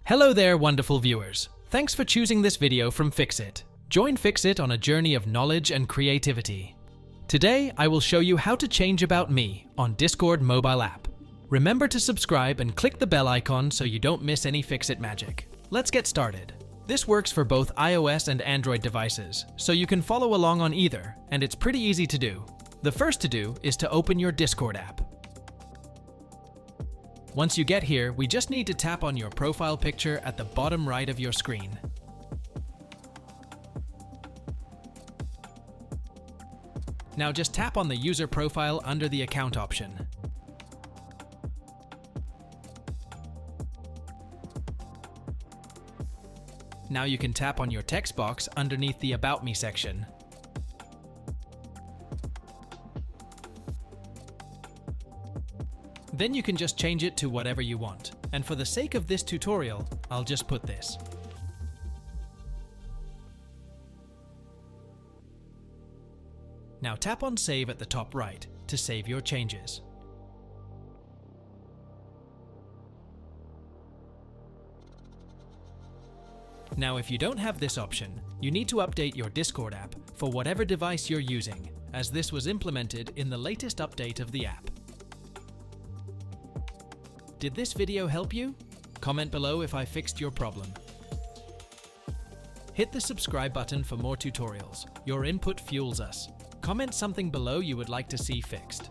Hello there, wonderful viewers. Thanks for choosing this video from Fixit. Join Fixit on a journey of knowledge and creativity. Today, I will show you how to change About Me on Discord mobile app. Remember to subscribe and click the bell icon so you don't miss any Fixit magic. Let's get started. This works for both iOS and Android devices, so you can follow along on either, and it's pretty easy to do. The first to do is to open your Discord app. Once you get here, we just need to tap on your profile picture at the bottom right of your screen. Now just tap on the user profile under the account option. Now you can tap on your text box underneath the About Me section. Then you can just change it to whatever you want. And for the sake of this tutorial, I'll just put this. Now tap on Save at the top right to save your changes. Now if you don't have this option, you need to update your Discord app for whatever device you're using, as this was implemented in the latest update of the app. Did this video help you? Comment below if I fixed your problem. Hit the subscribe button for more tutorials. Your input fuels us. Comment something below you would like to see fixed.